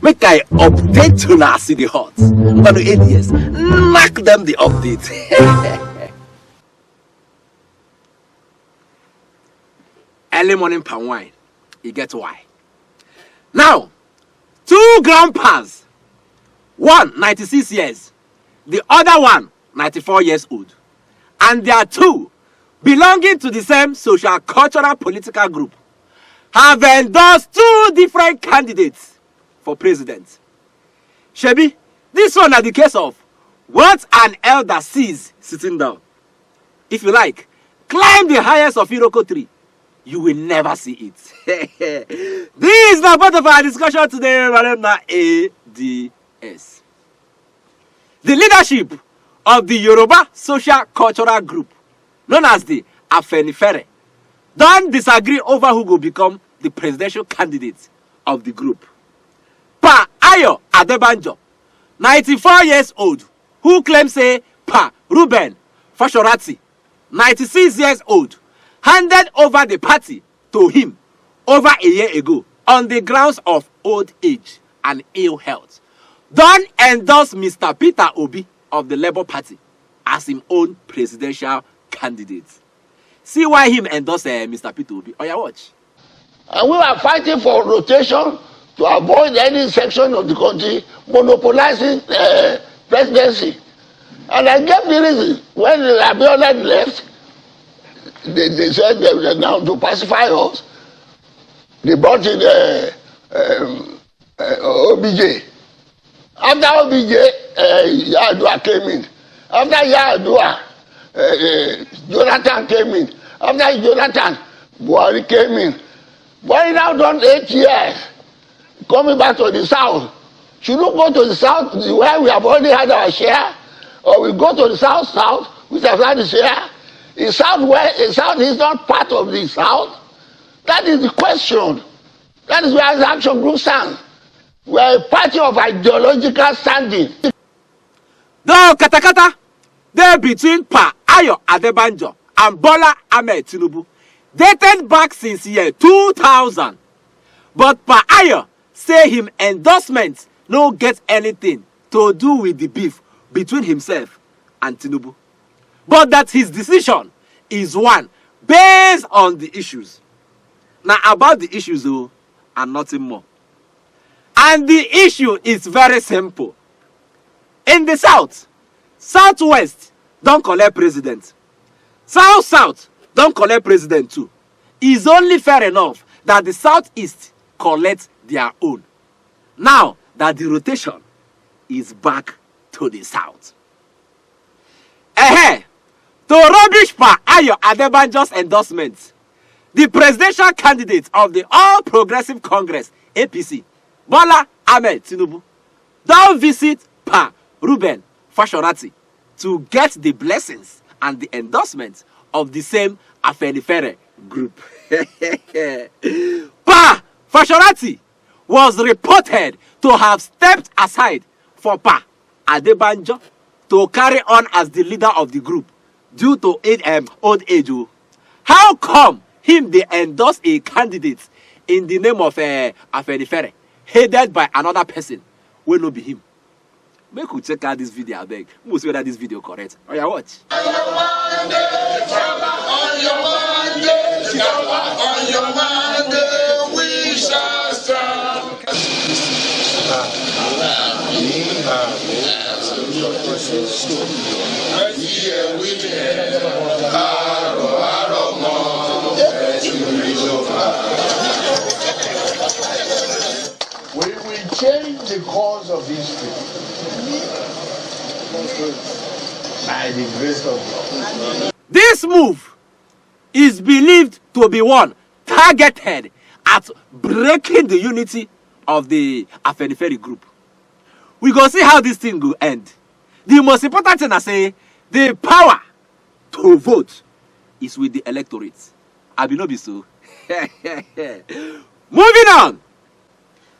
make I update to na see the hot. But 8 years, knock them the update. Early morning palm wine, you get why. Now, 2 grandpas, one 96 years, the other one 94 years old, and there are 2 belonging to the same social, cultural, political group, have endorsed 2 different candidates for president. Shebi, this one is the case of what an elder sees sitting down. If you like, climb the highest of Iroko tree. You will never see it. This is not part of our discussion today. ADS. The leadership of the Yoruba Social Cultural Group, known as the Afenifere, don't disagree over who will become the presidential candidate of the group. Pa Ayo Adebanjo, 94 years old, who claims say Pa Ruben Fashorati, 96 years old, handed over the party to him over a year ago on the grounds of old age and ill health. Don't endorse Mr. Peter Obi of the Labour Party as his own presidential candidate. See why him endorse Mr. Peter Obi. Oh, yeah, watch. And we are fighting for rotation to avoid any section of the country monopolizing presidency. And I gave the reason. When Abiola left, they said they were now to pacify us. They brought in OBJ. After OBJ, Yadua came in. After Yadua, Jonathan came in. After Jonathan, Buhari came in. Buhari now done 8 years. Coming back to the south. Should we go to the south where we have already had our share? Or we go to the south, which have had a share? Is south is not part of the south? That is the question. That is where the action group stands. We are a party of ideological standing. The katakata there between Pa Ayo Adebanjo and Bola Ahmed Tinubu dated back since year 2000. But Pa Ayo say him endorsements no get anything to do with the beef between himself and Tinubu. But that his decision is one based on the issues. Now about the issues though, and nothing more. And the issue is very simple. In the south, southwest don't collect president. South don't collect president too. It's only fair enough that the southeast collect their own. Now that the rotation is back to the south. To rubbish Pa Ayo Adebanjo's endorsement, the presidential candidate of the All Progressive Congress, APC, Bola Ahmed Tinubu, don't visit Pa Ruben Fashorati to get the blessings and the endorsements of the same Afenifere group. Pa Fashorati was reported to have stepped aside for Pa Adebanjo to carry on as the leader of the group due to old age. How come him they endorse a candidate in the name of Afenifere headed by another person will not be him? Make we check out this video, I beg. We'll see whether this video correct. Oh yeah, watch. On your Monday, we shall stand. We will change the course of history by the grace of God. This move is believed to be one targeted at breaking the unity of the Afenifere group. We go see how this thing will end. The most important thing I say, the power to vote is with the electorate. I be no be so. Moving on.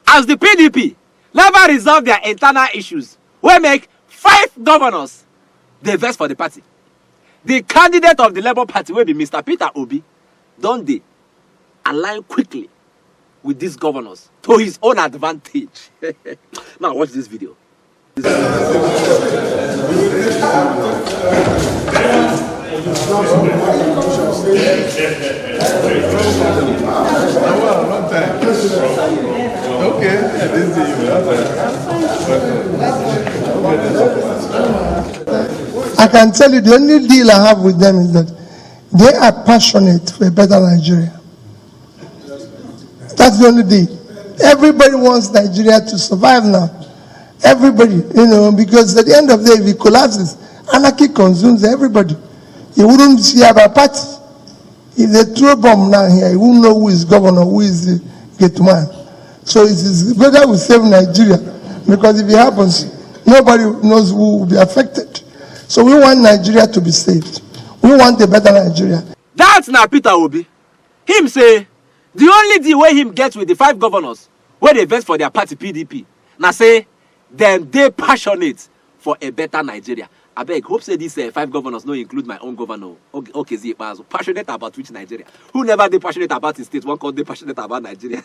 As the PDP never resolve their internal issues, we make 5 governors they vex for the party. The candidate of the Labour Party will be Mr. Peter Obi. Don't they align quickly with these governors to his own advantage. Now watch this video. Okay, this is I can tell you the only deal I have with them is that they are passionate for a better Nigeria. That's the only deal. Everybody wants Nigeria to survive now. Everybody, because at the end of the day, if it collapses, anarchy consumes everybody. You wouldn't see about party. If they throw a bomb now here, you won't know who is governor, who is the gate man. So it is better we save Nigeria, because if it happens, nobody knows who will be affected. So we want Nigeria to be saved. We want a better Nigeria. That's now Peter Obi. Him say, the only deal where him gets with the 5 governors, where they vote for their party PDP, now say, then they passionate for a better Nigeria. I beg, hope say these 5 governors no include my own governor. Okay, see, passionate about which Nigeria? Who never they passionate about his state? One called they passionate about Nigeria.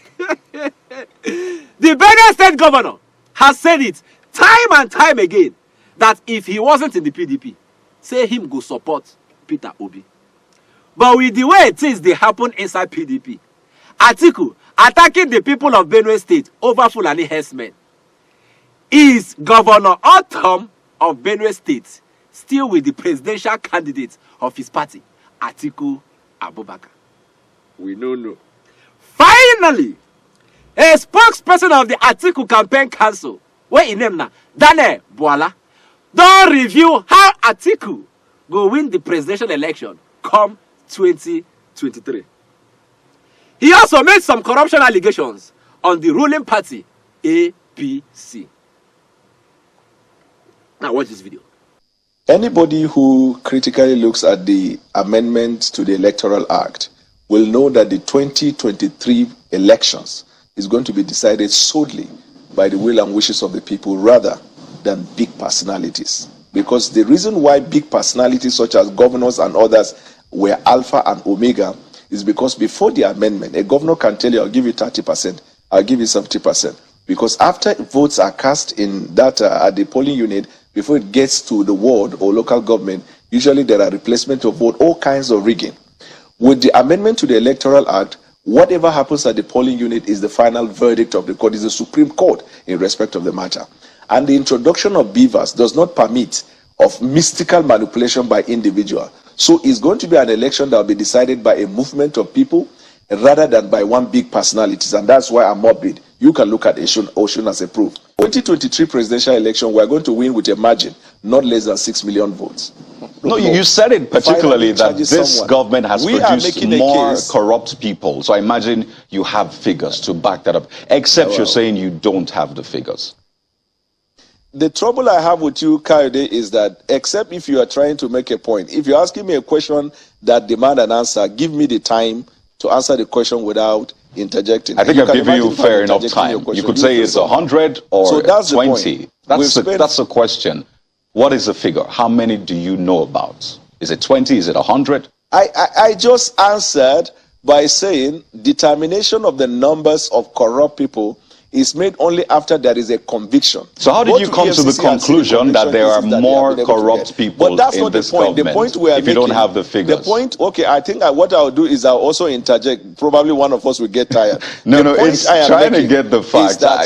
The Benue State governor has said it time and time again that if he wasn't in the PDP, say him go support Peter Obi. But with the way things they happen inside PDP, Atiku attacking the people of Benue State over Fulani herdsmen, is Governor Otom of Benue State still with the presidential candidate of his party, Atiku Abubakar? We don't know. Finally, a spokesperson of the Atiku campaign council, where in name now, Daniel Bwala, don't review how Atiku go win the presidential election come 2023. He also made some corruption allegations on the ruling party, APC. Now watch this video. Anybody who critically looks at the amendments to the Electoral Act will know that the 2023 elections is going to be decided solely by the will and wishes of the people rather than big personalities. Because the reason why big personalities such as governors and others were alpha and omega is because before the amendment, a governor can tell you, I'll give you 30%, I'll give you 70%. Because after votes are cast in that at the polling unit, before it gets to the ward or local government, usually there are replacement of vote, all kinds of rigging. With the amendment to the Electoral Act, whatever happens at the polling unit is the final verdict of the court, is the Supreme Court in respect of the matter. And the introduction of beavers does not permit of mystical manipulation by individual. So it's going to be an election that will be decided by a movement of people rather than by one big personalities. And that's why I'm morbid. You can look at Ocean as a proof. 2023 presidential election, we're going to win with a margin, not less than 6 million votes. No, you said it particularly that this government has produced more corrupt people. So I imagine you have figures to back that up, except you're saying you don't have the figures. The trouble I have with you, Kayode, is that except if you are trying to make a point, if you're asking me a question that demands an answer, give me the time to answer the question without interjecting. I think I've given you fair enough time. You could say it's 100 or so that's 20. That's the question. What is the figure? How many do you know about? Is it 20? Is it 100? I just answered by saying determination of the numbers of corrupt people is made only after there is a conviction. So how did you come to the conclusion that there are more corrupt people in this government? The point we are if you don't have the figures. The point, okay, I think what I'll do is I'll also interject. Probably one of us will get tired. No, it's trying to get the facts. Don't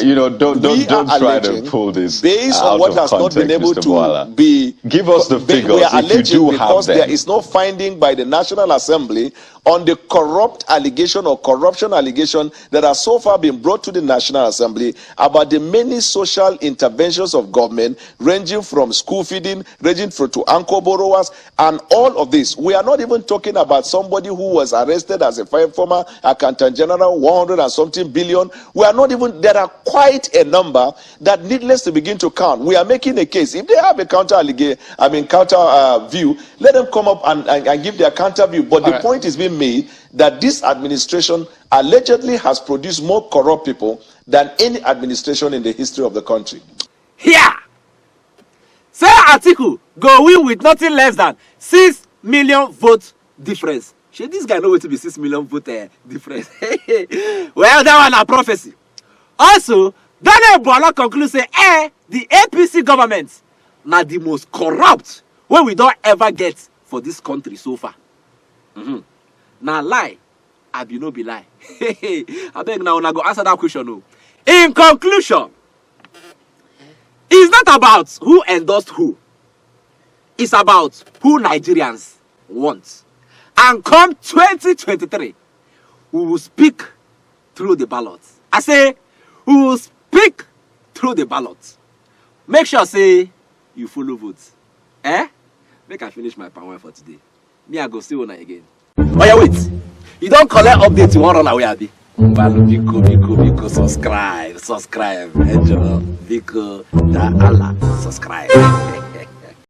try to pull this based on what has not been able to be. Give us the figures we are if you do have because them. There is no finding by the National Assembly on the corrupt allegation or corruption allegation that has so far been brought to the National Assembly about the many social interventions of government, ranging from school feeding, ranging to anchor borrowers, and all of this. We are not even talking about somebody who was arrested as a former accountant general, 100 and something billion. We are not even, there are quite a number that needless to begin to count. We are making a case. If they have a counter view, let them come up and give their counter view. But the point is being made that this administration allegedly has produced more corrupt people than any administration in the history of the country. Here, say Atiku go win with nothing less than 6 million votes difference Shey this guy know wetin be 6 million vote difference. Well, that one a prophecy. Also, Daniel Buala conclude say the APC government na the most corrupt wey we don ever get for this country so far. Na lie abi no be lie. Abeg na una go answer that question o. In conclusion, it's not about who endorsed who. It's about who Nigerians want. And come 2023, we will speak through the ballot. I say, we will speak through the ballot. Make sure say you follow vote. Make I finish my power for today. Me, I go see una again. Oh yeah, wait. You don't collect updates, you won't run away, Abi. Biko, subscribe. Enjoy. Biko, da Allah, subscribe.